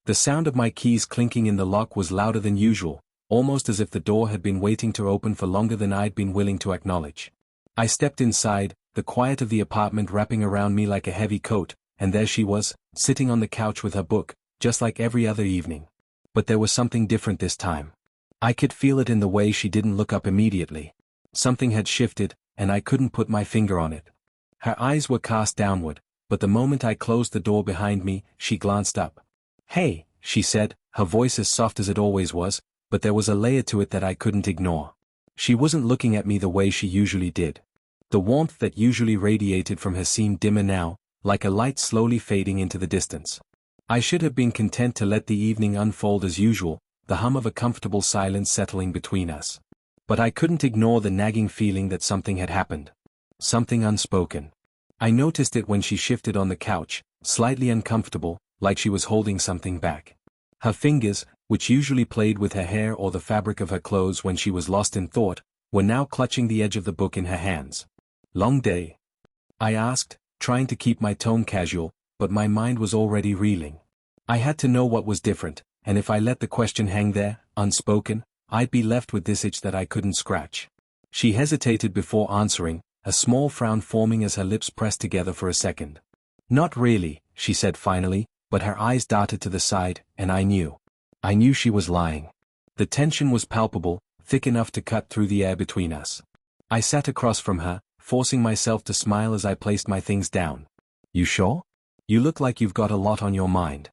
The sound of my keys clinking in the lock was louder than usual, almost as if the door had been waiting to open for longer than I'd been willing to acknowledge. I stepped inside, the quiet of the apartment wrapping around me like a heavy coat, and there she was, sitting on the couch with her book, just like every other evening. But there was something different this time. I could feel it in the way she didn't look up immediately. Something had shifted, and I couldn't put my finger on it. Her eyes were cast downward, but the moment I closed the door behind me, she glanced up. "Hey," she said, her voice as soft as it always was, but there was a layer to it that I couldn't ignore. She wasn't looking at me the way she usually did. The warmth that usually radiated from her seemed dimmer now, like a light slowly fading into the distance. I should have been content to let the evening unfold as usual, the hum of a comfortable silence settling between us. But I couldn't ignore the nagging feeling that something had happened. Something unspoken. I noticed it when she shifted on the couch, slightly uncomfortable, like she was holding something back. Her fingers, which usually played with her hair or the fabric of her clothes when she was lost in thought, were now clutching the edge of the book in her hands. "Long day?" I asked, trying to keep my tone casual, but my mind was already reeling. I had to know what was different, and if I let the question hang there, unspoken, I'd be left with this itch that I couldn't scratch. She hesitated before answering, a small frown forming as her lips pressed together for a second. "Not really," she said finally, but her eyes darted to the side, and I knew. I knew she was lying. The tension was palpable, thick enough to cut through the air between us. I sat across from her, forcing myself to smile as I placed my things down. "You sure? You look like you've got a lot on your mind."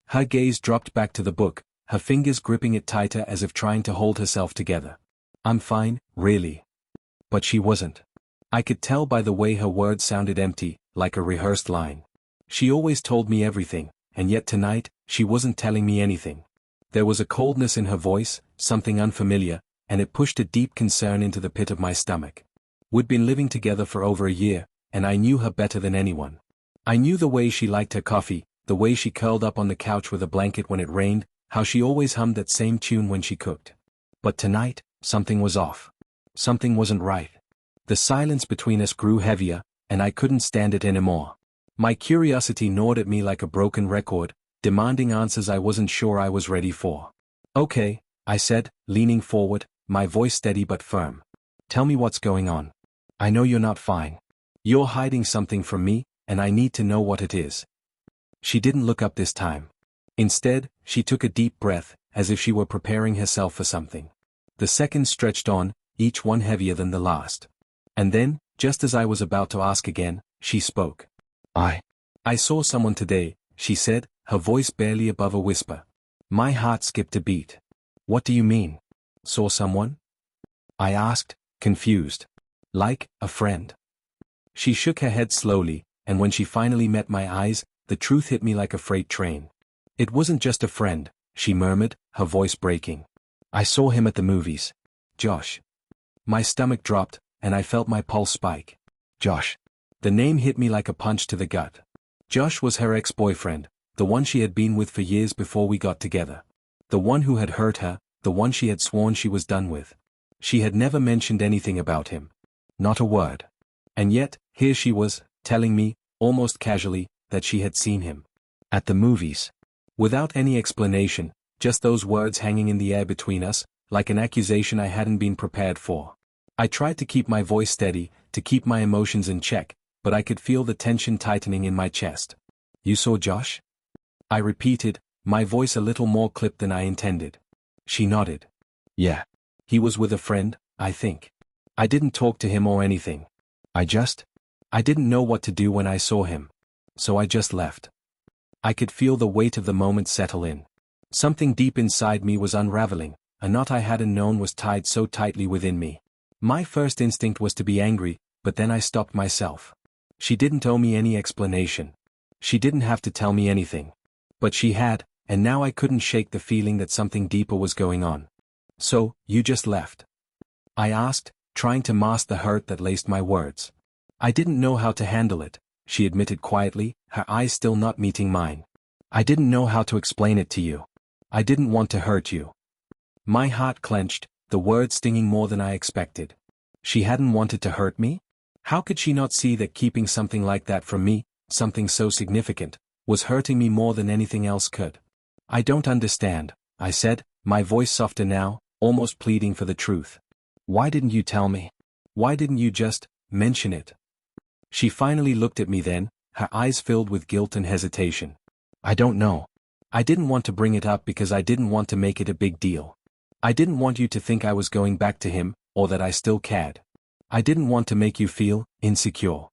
Her gaze dropped back to the book, her fingers gripping it tighter as if trying to hold herself together. "I'm fine, really." But she wasn't. I could tell by the way her words sounded empty, like a rehearsed line. She always told me everything, and yet tonight, she wasn't telling me anything. There was a coldness in her voice, something unfamiliar, and it pushed a deep concern into the pit of my stomach. We'd been living together for over a year, and I knew her better than anyone. I knew the way she liked her coffee, the way she curled up on the couch with a blanket when it rained, how she always hummed that same tune when she cooked. But tonight, something was off. Something wasn't right. The silence between us grew heavier, and I couldn't stand it anymore. My curiosity gnawed at me like a broken record, demanding answers I wasn't sure I was ready for. "Okay," I said, leaning forward, my voice steady but firm. "Tell me what's going on. I know you're not fine. You're hiding something from me, and I need to know what it is." She didn't look up this time. Instead, she took a deep breath, as if she were preparing herself for something. The seconds stretched on, each one heavier than the last. And then, just as I was about to ask again, she spoke. I saw someone today," she said, her voice barely above a whisper. My heart skipped a beat. "What do you mean? Saw someone?" I asked, confused. "Like, a friend." She shook her head slowly, and when she finally met my eyes, the truth hit me like a freight train. "It wasn't just a friend," she murmured, her voice breaking. "I saw him at the movies. Josh." My stomach dropped, and I felt my pulse spike. Josh. The name hit me like a punch to the gut. Josh was her ex-boyfriend, the one she had been with for years before we got together. The one who had hurt her, the one she had sworn she was done with. She had never mentioned anything about him. Not a word. And yet, here she was, telling me, almost casually, that she had seen him. At the movies. Without any explanation, just those words hanging in the air between us, like an accusation I hadn't been prepared for. I tried to keep my voice steady, to keep my emotions in check, but I could feel the tension tightening in my chest. "You saw Josh?" I repeated, my voice a little more clipped than I intended. She nodded. "Yeah. He was with a friend, I think. I didn't talk to him or anything. I didn't know what to do when I saw him. So I just left." I could feel the weight of the moment settle in. Something deep inside me was unraveling, a knot I hadn't known was tied so tightly within me. My first instinct was to be angry, but then I stopped myself. She didn't owe me any explanation. She didn't have to tell me anything. But she had, and now I couldn't shake the feeling that something deeper was going on. "So, you just left?" I asked, trying to mask the hurt that laced my words. "I didn't know how to handle it," she admitted quietly, her eyes still not meeting mine. "I didn't know how to explain it to you. I didn't want to hurt you." My heart clenched, the words stinging more than I expected. She hadn't wanted to hurt me? How could she not see that keeping something like that from me, something so significant, was hurting me more than anything else could? I don't understand, I said, my voice softer now, almost pleading for the truth. Why didn't you tell me? Why didn't you just mention it? She finally looked at me then, her eyes filled with guilt and hesitation. I don't know. I didn't want to bring it up because I didn't want to make it a big deal. I didn't want you to think I was going back to him, or that I still cared. I didn't want to make you feel insecure.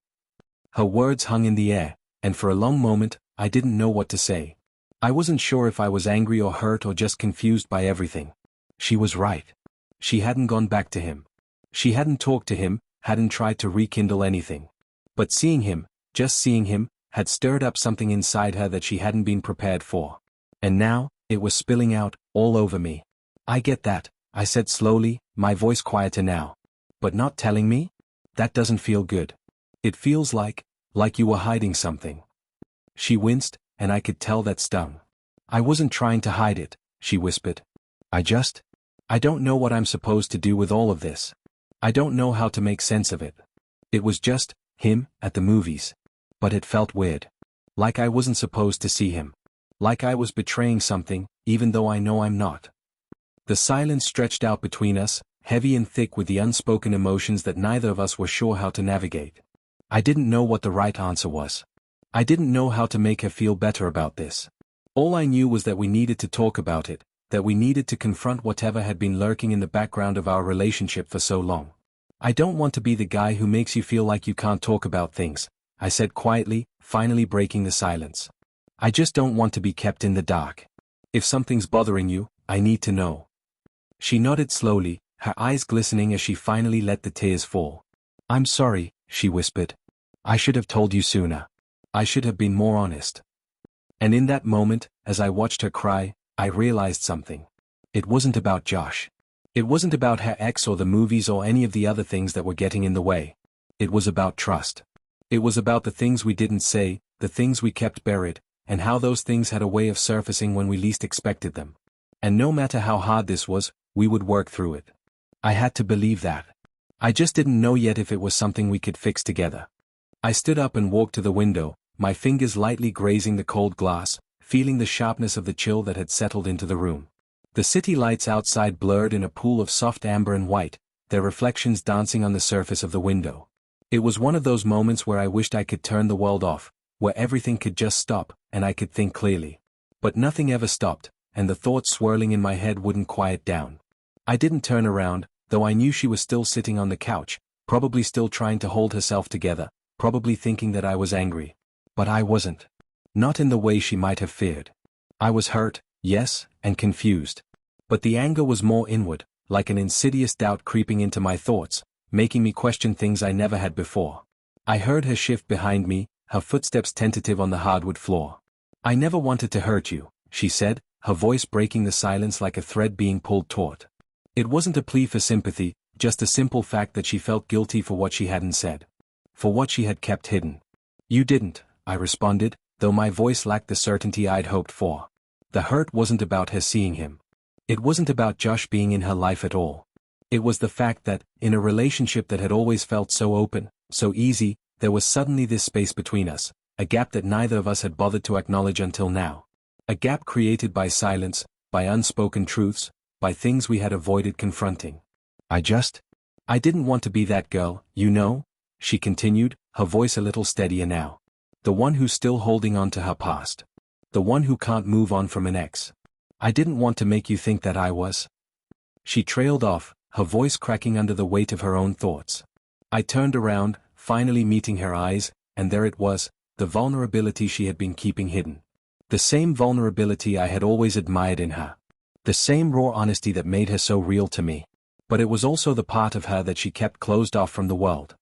Her words hung in the air, and for a long moment, I didn't know what to say. I wasn't sure if I was angry or hurt or just confused by everything. She was right. She hadn't gone back to him. She hadn't talked to him, hadn't tried to rekindle anything. But seeing him, just seeing him, had stirred up something inside her that she hadn't been prepared for. And now, it was spilling out, all over me. I get that, I said slowly, my voice quieter now. But not telling me? That doesn't feel good. It feels like you were hiding something. She winced, and I could tell that stung. I wasn't trying to hide it, she whispered. I don't know what I'm supposed to do with all of this. I don't know how to make sense of it. It was just him at the movies. But it felt weird. Like I wasn't supposed to see him. Like I was betraying something, even though I know I'm not. The silence stretched out between us, heavy and thick with the unspoken emotions that neither of us were sure how to navigate. I didn't know what the right answer was. I didn't know how to make her feel better about this. All I knew was that we needed to talk about it, that we needed to confront whatever had been lurking in the background of our relationship for so long. I don't want to be the guy who makes you feel like you can't talk about things, I said quietly, finally breaking the silence. I just don't want to be kept in the dark. If something's bothering you, I need to know. She nodded slowly, her eyes glistening as she finally let the tears fall. I'm sorry, she whispered. I should have told you sooner. I should have been more honest. And in that moment, as I watched her cry, I realized something. It wasn't about Josh. It wasn't about her ex or the movies or any of the other things that were getting in the way. It was about trust. It was about the things we didn't say, the things we kept buried, and how those things had a way of surfacing when we least expected them. And no matter how hard this was, we would work through it. I had to believe that. I just didn't know yet if it was something we could fix together. I stood up and walked to the window, my fingers lightly grazing the cold glass, feeling the sharpness of the chill that had settled into the room. The city lights outside blurred in a pool of soft amber and white, their reflections dancing on the surface of the window. It was one of those moments where I wished I could turn the world off, where everything could just stop, and I could think clearly. But nothing ever stopped, and the thoughts swirling in my head wouldn't quiet down. I didn't turn around, though I knew she was still sitting on the couch, probably still trying to hold herself together, probably thinking that I was angry. But I wasn't. Not in the way she might have feared. I was hurt, yes, and confused. But the anger was more inward, like an insidious doubt creeping into my thoughts, making me question things I never had before. I heard her shift behind me, her footsteps tentative on the hardwood floor. I never wanted to hurt you, she said, her voice breaking the silence like a thread being pulled taut. It wasn't a plea for sympathy, just a simple fact that she felt guilty for what she hadn't said. For what she had kept hidden. You didn't, I responded, though my voice lacked the certainty I'd hoped for. The hurt wasn't about her seeing him. It wasn't about Josh being in her life at all. It was the fact that, in a relationship that had always felt so open, so easy, there was suddenly this space between us, a gap that neither of us had bothered to acknowledge until now. A gap created by silence, by unspoken truths, by things we had avoided confronting. I didn't want to be that girl, you know, she continued, her voice a little steadier now. The one who's still holding on to her past. The one who can't move on from an ex. I didn't want to make you think that I was. She trailed off, her voice cracking under the weight of her own thoughts. I turned around, finally meeting her eyes, and there it was, the vulnerability she had been keeping hidden. The same vulnerability I had always admired in her. The same raw honesty that made her so real to me. But it was also the part of her that she kept closed off from the world.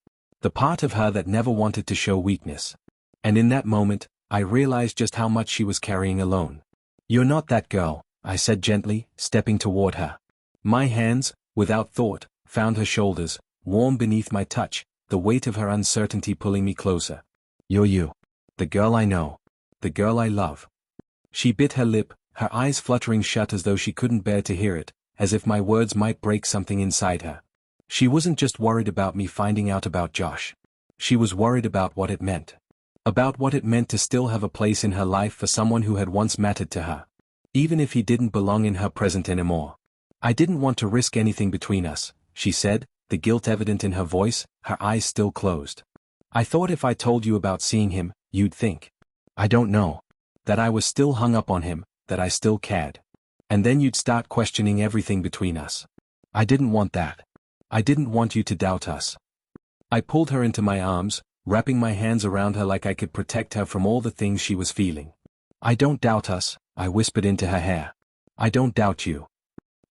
The part of her that never wanted to show weakness. And in that moment, I realized just how much she was carrying alone. You're not that girl, I said gently, stepping toward her. My hands, without thought, found her shoulders, warm beneath my touch, the weight of her uncertainty pulling me closer. You're you. The girl I know. The girl I love. She bit her lip, her eyes fluttering shut as though she couldn't bear to hear it, as if my words might break something inside her. She wasn't just worried about me finding out about Josh. She was worried about what it meant. About what it meant to still have a place in her life for someone who had once mattered to her. Even if he didn't belong in her present anymore. I didn't want to risk anything between us, she said, the guilt evident in her voice, her eyes still closed. I thought if I told you about seeing him, you'd think. I don't know. That I was still hung up on him, that I still cared. And then you'd start questioning everything between us. I didn't want that. I didn't want you to doubt us. I pulled her into my arms, wrapping my hands around her like I could protect her from all the things she was feeling. I don't doubt us, I whispered into her hair. I don't doubt you.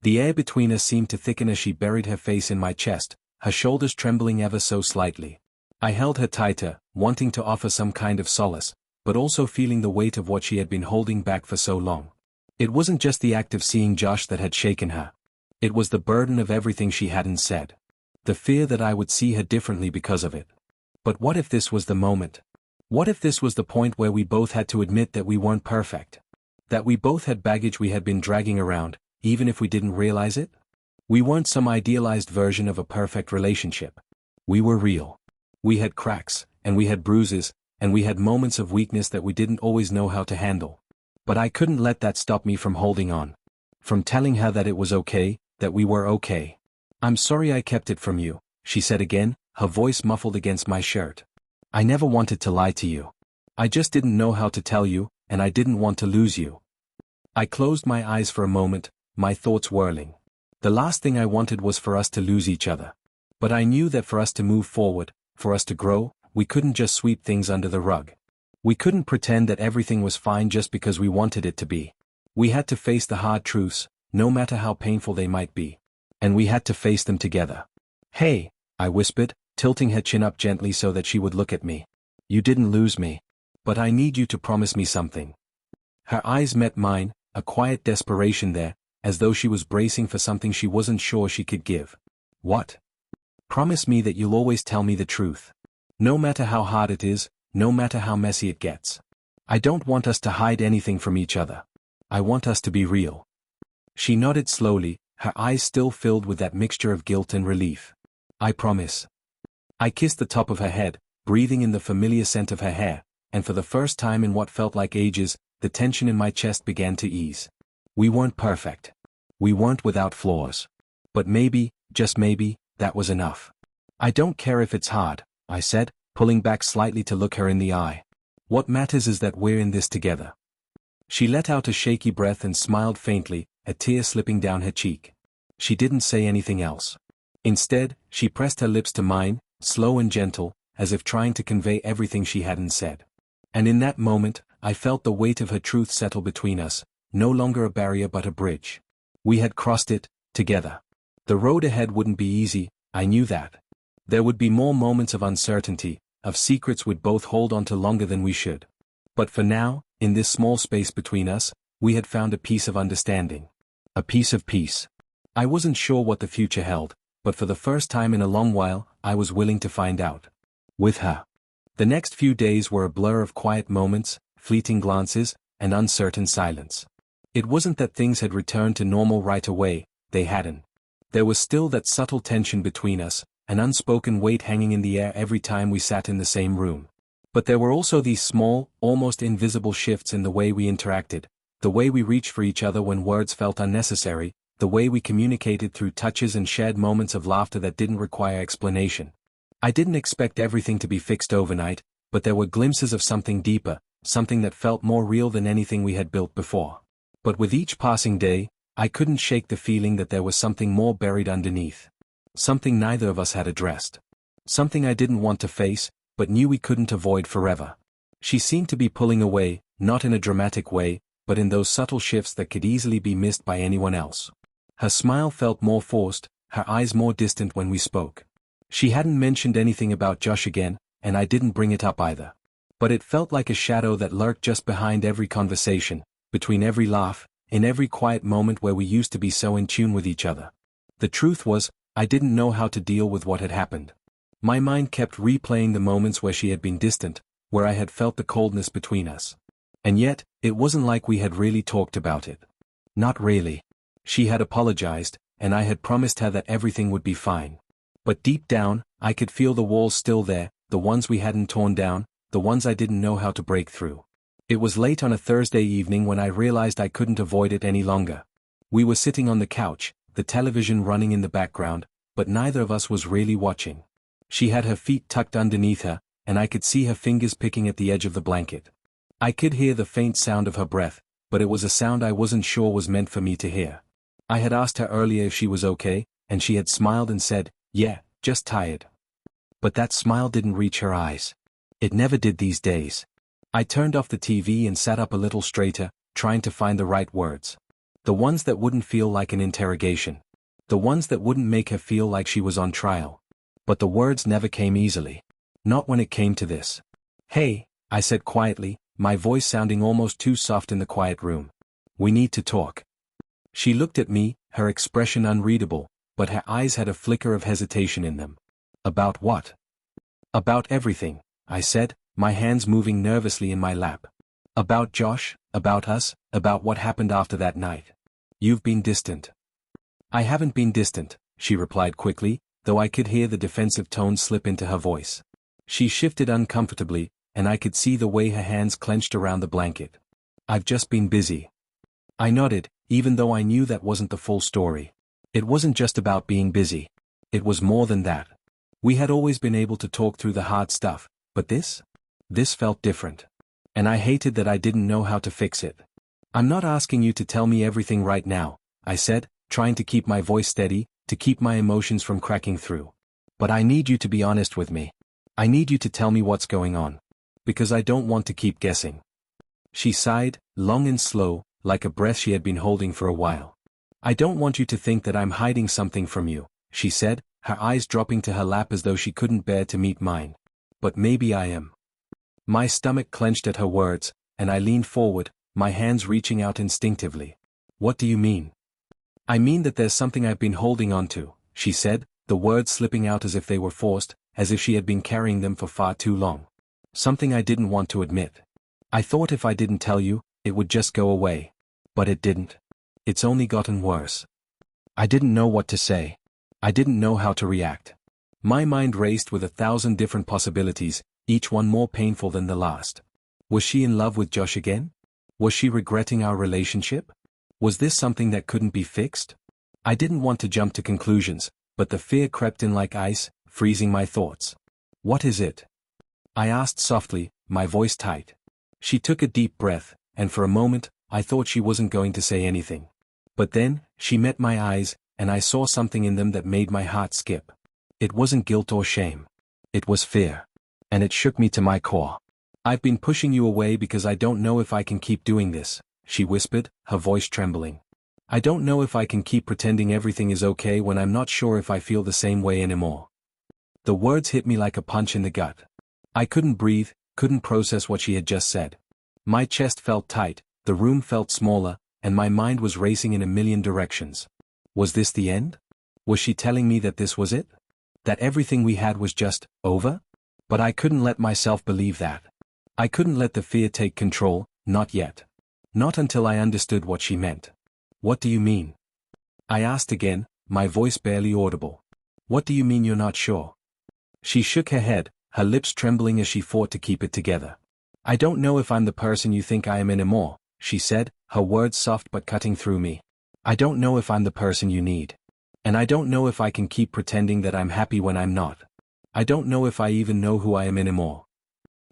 The air between us seemed to thicken as she buried her face in my chest, her shoulders trembling ever so slightly. I held her tighter, wanting to offer some kind of solace, but also feeling the weight of what she had been holding back for so long. It wasn't just the act of seeing Josh that had shaken her. It was the burden of everything she hadn't said. The fear that I would see her differently because of it. But what if this was the moment? What if this was the point where we both had to admit that we weren't perfect? That we both had baggage we had been dragging around, even if we didn't realize it? We weren't some idealized version of a perfect relationship. We were real. We had cracks, and we had bruises, and we had moments of weakness that we didn't always know how to handle. But I couldn't let that stop me from holding on. From telling her that it was okay, that we were okay. I'm sorry I kept it from you, she said again, her voice muffled against my shirt. I never wanted to lie to you. I just didn't know how to tell you, and I didn't want to lose you. I closed my eyes for a moment, my thoughts whirling. The last thing I wanted was for us to lose each other. But I knew that for us to move forward, for us to grow, we couldn't just sweep things under the rug. We couldn't pretend that everything was fine just because we wanted it to be. We had to face the hard truths, no matter how painful they might be. And we had to face them together. Hey, I whispered, tilting her chin up gently so that she would look at me. You didn't lose me. But I need you to promise me something. Her eyes met mine, a quiet desperation there, as though she was bracing for something she wasn't sure she could give. What? Promise me that you'll always tell me the truth. No matter how hard it is, no matter how messy it gets. I don't want us to hide anything from each other. I want us to be real. She nodded slowly, her eyes still filled with that mixture of guilt and relief. I promise. I kissed the top of her head, breathing in the familiar scent of her hair, and for the first time in what felt like ages, the tension in my chest began to ease. We weren't perfect. We weren't without flaws. But maybe, just maybe, that was enough. I don't care if it's hard, I said, pulling back slightly to look her in the eye. What matters is that we're in this together. She let out a shaky breath and smiled faintly, a tear slipping down her cheek. She didn't say anything else. Instead, she pressed her lips to mine, slow and gentle, as if trying to convey everything she hadn't said. And in that moment, I felt the weight of her truth settle between us, no longer a barrier but a bridge. We had crossed it, together. The road ahead wouldn't be easy, I knew that. There would be more moments of uncertainty, of secrets we'd both hold on to longer than we should. But for now, in this small space between us, we had found a piece of understanding. A piece of peace. I wasn't sure what the future held, but for the first time in a long while, I was willing to find out. With her. The next few days were a blur of quiet moments, fleeting glances, and uncertain silence. It wasn't that things had returned to normal right away, they hadn't. There was still that subtle tension between us, an unspoken weight hanging in the air every time we sat in the same room. But there were also these small, almost invisible shifts in the way we interacted, the way we reached for each other when words felt unnecessary, the way we communicated through touches and shared moments of laughter that didn't require explanation. I didn't expect everything to be fixed overnight, but there were glimpses of something deeper, something that felt more real than anything we had built before. But with each passing day, I couldn't shake the feeling that there was something more buried underneath. Something neither of us had addressed. Something I didn't want to face, but knew we couldn't avoid forever. She seemed to be pulling away, not in a dramatic way, but in those subtle shifts that could easily be missed by anyone else. Her smile felt more forced, her eyes more distant when we spoke. She hadn't mentioned anything about Josh again, and I didn't bring it up either. But it felt like a shadow that lurked just behind every conversation, between every laugh, in every quiet moment where we used to be so in tune with each other. The truth was, I didn't know how to deal with what had happened. My mind kept replaying the moments where she had been distant, where I had felt the coldness between us. And yet, it wasn't like we had really talked about it. Not really. She had apologized, and I had promised her that everything would be fine. But deep down, I could feel the walls still there, the ones we hadn't torn down, the ones I didn't know how to break through. It was late on a Thursday evening when I realized I couldn't avoid it any longer. We were sitting on the couch, the television running in the background, but neither of us was really watching. She had her feet tucked underneath her, and I could see her fingers picking at the edge of the blanket. I could hear the faint sound of her breath, but it was a sound I wasn't sure was meant for me to hear. I had asked her earlier if she was okay, and she had smiled and said, "Yeah, just tired." But that smile didn't reach her eyes. It never did these days. I turned off the TV and sat up a little straighter, trying to find the right words. The ones that wouldn't feel like an interrogation. The ones that wouldn't make her feel like she was on trial. But the words never came easily. Not when it came to this. "Hey," I said quietly, my voice sounding almost too soft in the quiet room. "We need to talk." She looked at me, her expression unreadable, but her eyes had a flicker of hesitation in them. "About what?" "About everything," I said, my hands moving nervously in my lap. "About Josh, about us, about what happened after that night. You've been distant." "I haven't been distant," she replied quickly, though I could hear the defensive tone slip into her voice. She shifted uncomfortably, and I could see the way her hands clenched around the blanket. "I've just been busy." I nodded, even though I knew that wasn't the full story. It wasn't just about being busy. It was more than that. We had always been able to talk through the hard stuff, but this felt different. And I hated that I didn't know how to fix it. "I'm not asking you to tell me everything right now," I said, trying to keep my voice steady, to keep my emotions from cracking through. "But I need you to be honest with me. I need you to tell me what's going on. Because I don't want to keep guessing." She sighed, long and slow, like a breath she had been holding for a while. "I don't want you to think that I'm hiding something from you," she said, her eyes dropping to her lap as though she couldn't bear to meet mine. "But maybe I am." My stomach clenched at her words, and I leaned forward, my hands reaching out instinctively. "What do you mean?" "I mean that there's something I've been holding on to," she said, the words slipping out as if they were forced, as if she had been carrying them for far too long. "Something I didn't want to admit. I thought if I didn't tell you, it would just go away. But it didn't. It's only gotten worse." I didn't know what to say. I didn't know how to react. My mind raced with 1,000 different possibilities, each one more painful than the last. Was she in love with Josh again? Was she regretting our relationship? Was this something that couldn't be fixed? I didn't want to jump to conclusions, but the fear crept in like ice, freezing my thoughts. "What is it?" I asked softly, my voice tight. She took a deep breath, and for a moment, I thought she wasn't going to say anything. But then, she met my eyes, and I saw something in them that made my heart skip. It wasn't guilt or shame. It was fear. And it shook me to my core. "I've been pushing you away because I don't know if I can keep doing this," she whispered, her voice trembling. "I don't know if I can keep pretending everything is okay when I'm not sure if I feel the same way anymore." The words hit me like a punch in the gut. I couldn't breathe, couldn't process what she had just said. My chest felt tight, the room felt smaller, and my mind was racing in a million directions. Was this the end? Was she telling me that this was it? That everything we had was just over? But I couldn't let myself believe that. I couldn't let the fear take control, not yet. Not until I understood what she meant. "What do you mean?" I asked again, my voice barely audible. "What do you mean you're not sure?" She shook her head, her lips trembling as she fought to keep it together. "I don't know if I'm the person you think I am anymore," she said, her words soft but cutting through me. "I don't know if I'm the person you need. And I don't know if I can keep pretending that I'm happy when I'm not. I don't know if I even know who I am anymore."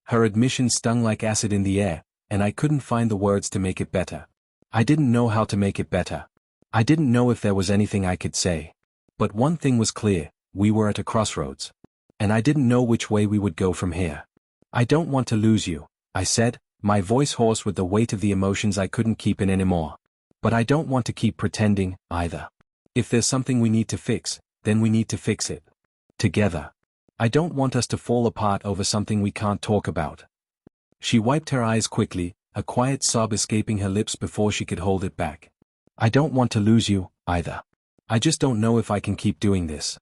Her admission stung like acid in the air, and I couldn't find the words to make it better. I didn't know how to make it better. I didn't know if there was anything I could say. But one thing was clear, we were at a crossroads. And I didn't know which way we would go from here. "I don't want to lose you," I said, my voice hoarse with the weight of the emotions I couldn't keep in anymore. "But I don't want to keep pretending, either. If there's something we need to fix, then we need to fix it. Together. I don't want us to fall apart over something we can't talk about." She wiped her eyes quickly, a quiet sob escaping her lips before she could hold it back. "I don't want to lose you, either. I just don't know if I can keep doing this."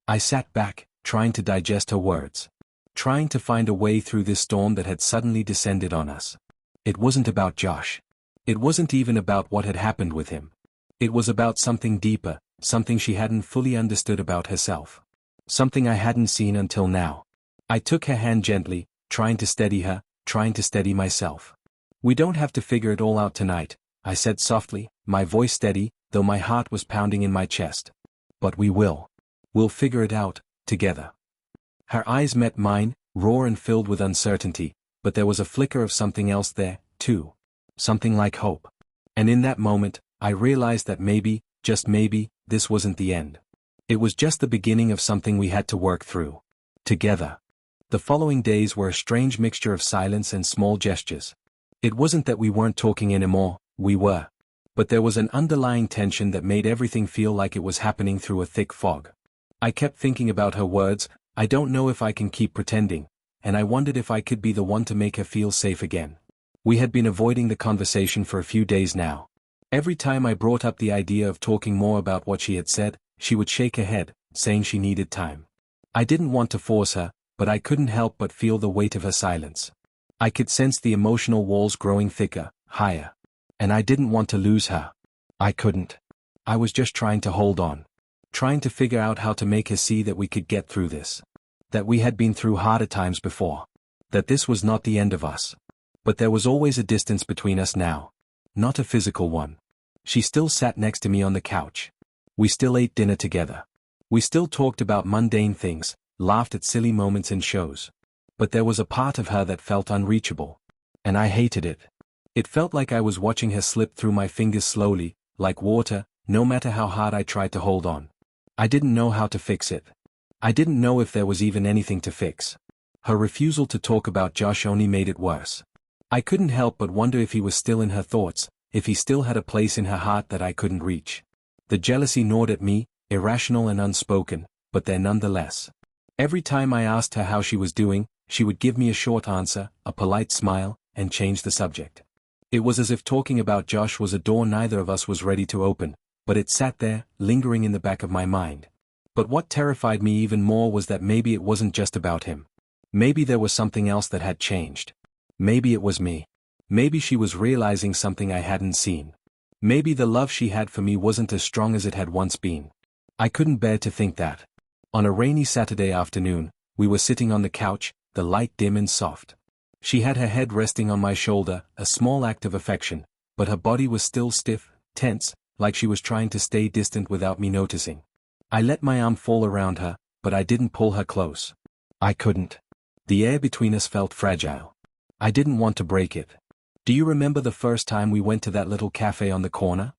I sat back, trying to digest her words. Trying to find a way through this storm that had suddenly descended on us. It wasn't about Josh. It wasn't even about what had happened with him. It was about something deeper, something she hadn't fully understood about herself. Something I hadn't seen until now. I took her hand gently, trying to steady her, trying to steady myself. We don't have to figure it all out tonight, I said softly, my voice steady, though my heart was pounding in my chest. But we will. We'll figure it out, together. Her eyes met mine, raw and filled with uncertainty, but there was a flicker of something else there, too. Something like hope. And in that moment, I realized that maybe, just maybe, this wasn't the end. It was just the beginning of something we had to work through. Together. The following days were a strange mixture of silence and small gestures. It wasn't that we weren't talking anymore, we were. But there was an underlying tension that made everything feel like it was happening through a thick fog. I kept thinking about her words, I don't know if I can keep pretending, and I wondered if I could be the one to make her feel safe again. We had been avoiding the conversation for a few days now. Every time I brought up the idea of talking more about what she had said, she would shake her head, saying she needed time. I didn't want to force her, but I couldn't help but feel the weight of her silence. I could sense the emotional walls growing thicker, higher. And I didn't want to lose her. I couldn't. I was just trying to hold on. Trying to figure out how to make her see that we could get through this. That we had been through harder times before. That this was not the end of us. But there was always a distance between us now. Not a physical one. She still sat next to me on the couch. We still ate dinner together. We still talked about mundane things, laughed at silly moments in shows. But there was a part of her that felt unreachable. And I hated it. It felt like I was watching her slip through my fingers slowly, like water, no matter how hard I tried to hold on. I didn't know how to fix it. I didn't know if there was even anything to fix. Her refusal to talk about Josh only made it worse. I couldn't help but wonder if he was still in her thoughts, if he still had a place in her heart that I couldn't reach. The jealousy gnawed at me, irrational and unspoken, but there nonetheless. Every time I asked her how she was doing, she would give me a short answer, a polite smile, and change the subject. It was as if talking about Josh was a door neither of us was ready to open, but it sat there, lingering in the back of my mind. But what terrified me even more was that maybe it wasn't just about him. Maybe there was something else that had changed. Maybe it was me. Maybe she was realizing something I hadn't seen. Maybe the love she had for me wasn't as strong as it had once been. I couldn't bear to think that. On a rainy Saturday afternoon, we were sitting on the couch, the light dim and soft. She had her head resting on my shoulder, a small act of affection, but her body was still stiff, tense, like she was trying to stay distant without me noticing. I let my arm fall around her, but I didn't pull her close. I couldn't. The air between us felt fragile. I didn't want to break it. Do you remember the first time we went to that little cafe on the corner?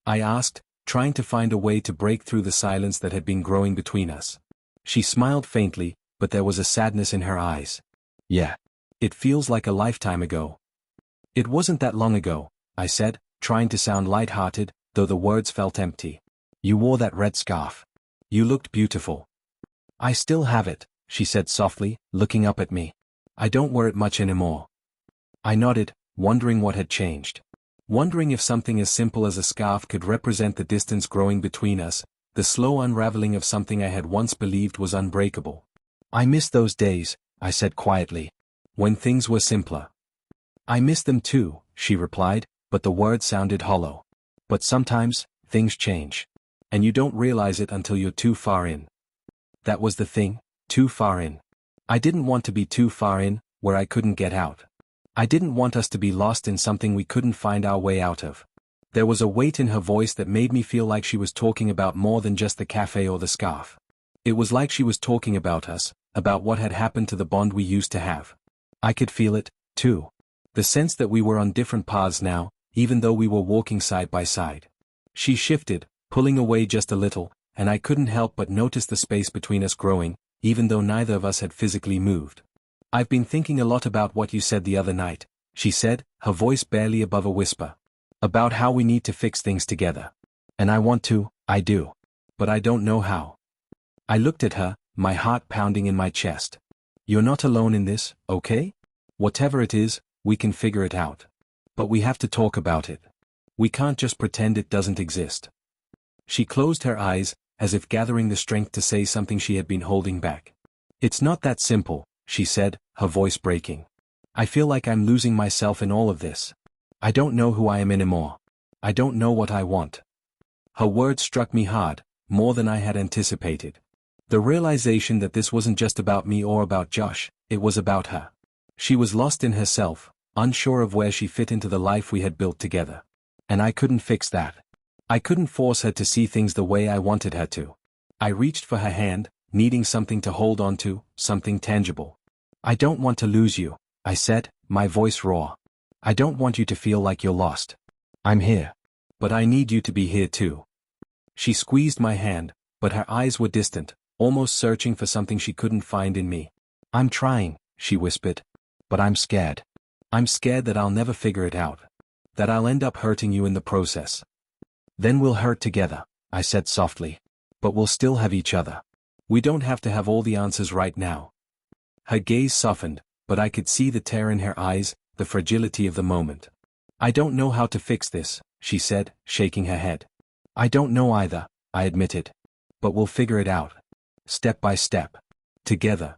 I asked, trying to find a way to break through the silence that had been growing between us. She smiled faintly, but there was a sadness in her eyes. Yeah. It feels like a lifetime ago. It wasn't that long ago, I said, trying to sound light-hearted, though the words felt empty. You wore that red scarf. You looked beautiful. I still have it, she said softly, looking up at me. I don't wear it much anymore. I nodded, wondering what had changed. Wondering if something as simple as a scarf could represent the distance growing between us, the slow unraveling of something I had once believed was unbreakable. I miss those days, I said quietly. When things were simpler. I miss them too, she replied, but the words sounded hollow. But sometimes, things change. And you don't realize it until you're too far in. That was the thing, too far in. I didn't want to be too far in, where I couldn't get out. I didn't want us to be lost in something we couldn't find our way out of. There was a weight in her voice that made me feel like she was talking about more than just the cafe or the scarf. It was like she was talking about us, about what had happened to the bond we used to have. I could feel it, too. The sense that we were on different paths now, even though we were walking side by side. She shifted, pulling away just a little, and I couldn't help but notice the space between us growing, even though neither of us had physically moved. I've been thinking a lot about what you said the other night, she said, her voice barely above a whisper. About how we need to fix things together. And I want to, I do. But I don't know how. I looked at her, my heart pounding in my chest. You're not alone in this, okay? Whatever it is, we can figure it out. But we have to talk about it. We can't just pretend it doesn't exist. She closed her eyes, as if gathering the strength to say something she had been holding back. It's not that simple, she said, her voice breaking. I feel like I'm losing myself in all of this. I don't know who I am anymore. I don't know what I want. Her words struck me hard, more than I had anticipated. The realization that this wasn't just about me or about Josh, it was about her. She was lost in herself, unsure of where she fit into the life we had built together. And I couldn't fix that. I couldn't force her to see things the way I wanted her to. I reached for her hand, needing something to hold on to, something tangible. I don't want to lose you, I said, my voice raw. I don't want you to feel like you're lost. I'm here. But I need you to be here too. She squeezed my hand, but her eyes were distant, almost searching for something she couldn't find in me. I'm trying, she whispered. But I'm scared. I'm scared that I'll never figure it out. That I'll end up hurting you in the process. Then we'll hurt together, I said softly. But we'll still have each other. We don't have to have all the answers right now. Her gaze softened, but I could see the tear in her eyes, the fragility of the moment. I don't know how to fix this, she said, shaking her head. I don't know either, I admitted. But we'll figure it out. Step by step. Together.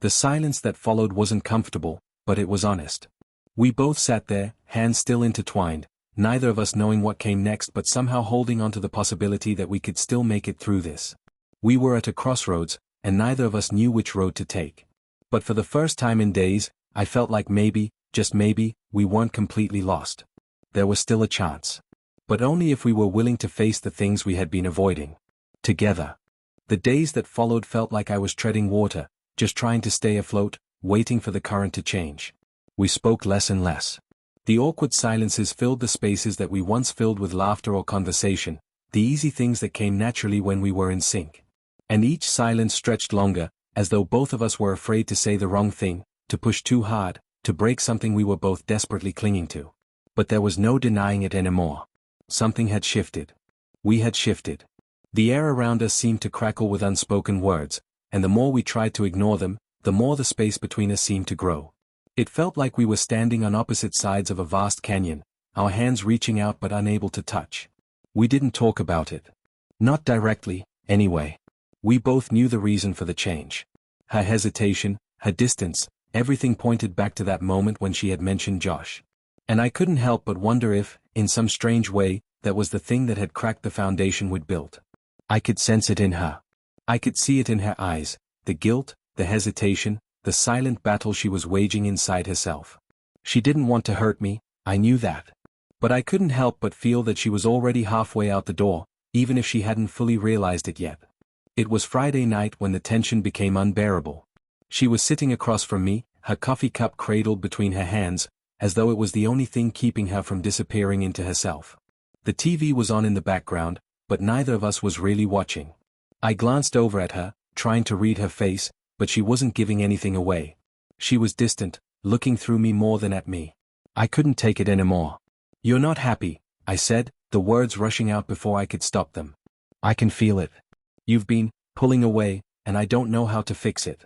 The silence that followed wasn't comfortable, but it was honest. We both sat there, hands still intertwined, neither of us knowing what came next but somehow holding on to the possibility that we could still make it through this. We were at a crossroads, and neither of us knew which road to take. But for the first time in days, I felt like maybe, just maybe, we weren't completely lost. There was still a chance. But only if we were willing to face the things we had been avoiding. Together. The days that followed felt like I was treading water, just trying to stay afloat, waiting for the current to change. We spoke less and less. The awkward silences filled the spaces that we once filled with laughter or conversation, the easy things that came naturally when we were in sync. And each silence stretched longer, as though both of us were afraid to say the wrong thing, to push too hard, to break something we were both desperately clinging to. But there was no denying it anymore. Something had shifted. We had shifted. The air around us seemed to crackle with unspoken words, and the more we tried to ignore them, the more the space between us seemed to grow. It felt like we were standing on opposite sides of a vast canyon, our hands reaching out but unable to touch. We didn't talk about it. Not directly, anyway. We both knew the reason for the change. Her hesitation, her distance, everything pointed back to that moment when she had mentioned Josh. And I couldn't help but wonder if, in some strange way, that was the thing that had cracked the foundation we'd built. I could sense it in her. I could see it in her eyes, the guilt, the hesitation, the silent battle she was waging inside herself. She didn't want to hurt me, I knew that. But I couldn't help but feel that she was already halfway out the door, even if she hadn't fully realized it yet. It was Friday night when the tension became unbearable. She was sitting across from me, her coffee cup cradled between her hands, as though it was the only thing keeping her from disappearing into herself. The TV was on in the background, but neither of us was really watching. I glanced over at her, trying to read her face, but she wasn't giving anything away. She was distant, looking through me more than at me. I couldn't take it anymore. You're not happy, I said, the words rushing out before I could stop them. I can feel it. You've been pulling away, and I don't know how to fix it.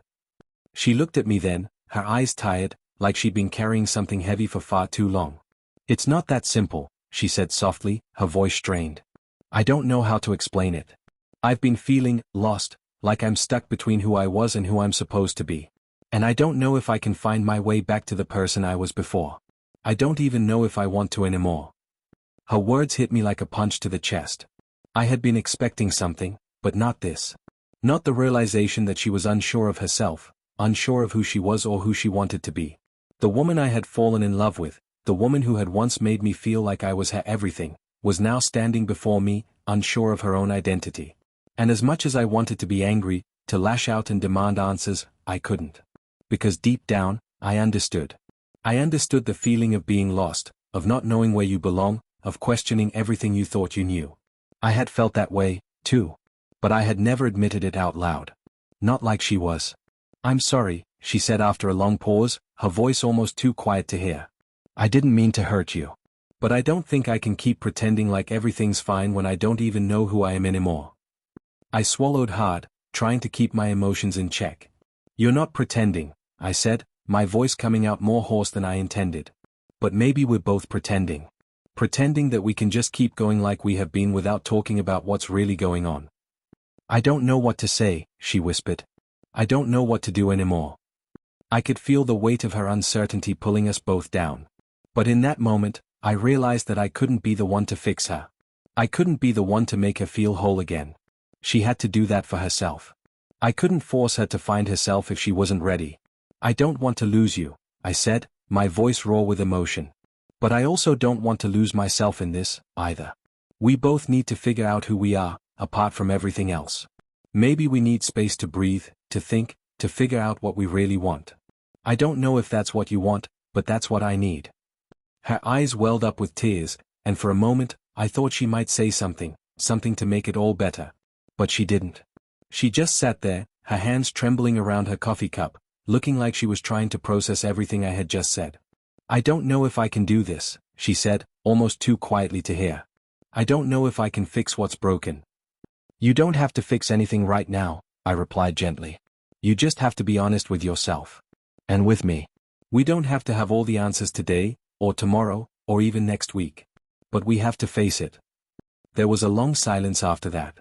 She looked at me then, her eyes tired, like she'd been carrying something heavy for far too long. It's not that simple, she said softly, her voice strained. I don't know how to explain it. I've been feeling lost, like I'm stuck between who I was and who I'm supposed to be. And I don't know if I can find my way back to the person I was before. I don't even know if I want to anymore. Her words hit me like a punch to the chest. I had been expecting something, but not this. Not the realization that she was unsure of herself, unsure of who she was or who she wanted to be. The woman I had fallen in love with, the woman who had once made me feel like I was her everything, was now standing before me, unsure of her own identity. And as much as I wanted to be angry, to lash out and demand answers, I couldn't. Because deep down, I understood. I understood the feeling of being lost, of not knowing where you belong, of questioning everything you thought you knew. I had felt that way, too. But I had never admitted it out loud. Not like she was. I'm sorry, she said after a long pause, her voice almost too quiet to hear. I didn't mean to hurt you. But I don't think I can keep pretending like everything's fine when I don't even know who I am anymore. I swallowed hard, trying to keep my emotions in check. You're not pretending, I said, my voice coming out more hoarse than I intended. But maybe we're both pretending. Pretending that we can just keep going like we have been without talking about what's really going on. I don't know what to say, she whispered. I don't know what to do anymore. I could feel the weight of her uncertainty pulling us both down. But in that moment, I realized that I couldn't be the one to fix her. I couldn't be the one to make her feel whole again. She had to do that for herself. I couldn't force her to find herself if she wasn't ready. I don't want to lose you, I said, my voice raw with emotion. But I also don't want to lose myself in this, either. We both need to figure out who we are, apart from everything else. Maybe we need space to breathe, to think, to figure out what we really want. I don't know if that's what you want, but that's what I need. Her eyes welled up with tears, and for a moment, I thought she might say something to make it all better. But she didn't. She just sat there, her hands trembling around her coffee cup, looking like she was trying to process everything I had just said. I don't know if I can do this, she said, almost too quietly to hear. I don't know if I can fix what's broken. You don't have to fix anything right now, I replied gently. You just have to be honest with yourself. And with me. We don't have to have all the answers today, or tomorrow, or even next week. But we have to face it. There was a long silence after that.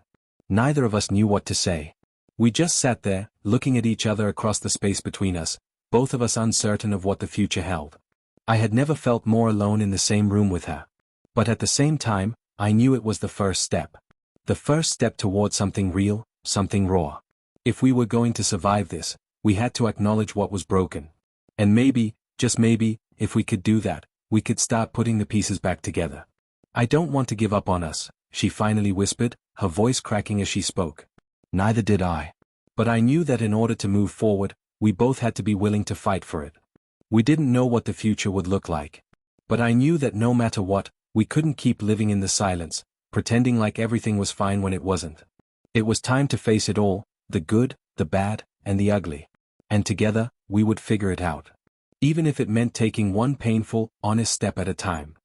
Neither of us knew what to say. We just sat there, looking at each other across the space between us, both of us uncertain of what the future held. I had never felt more alone in the same room with her. But at the same time, I knew it was the first step. The first step toward something real, something raw. If we were going to survive this, we had to acknowledge what was broken. And maybe, just maybe, if we could do that, we could start putting the pieces back together. I don't want to give up on us, she finally whispered, her voice cracking as she spoke. Neither did I. But I knew that in order to move forward, we both had to be willing to fight for it. We didn't know what the future would look like. But I knew that no matter what, we couldn't keep living in the silence, pretending like everything was fine when it wasn't. It was time to face it all, the good, the bad, and the ugly. And together, we would figure it out. Even if it meant taking one painful, honest step at a time.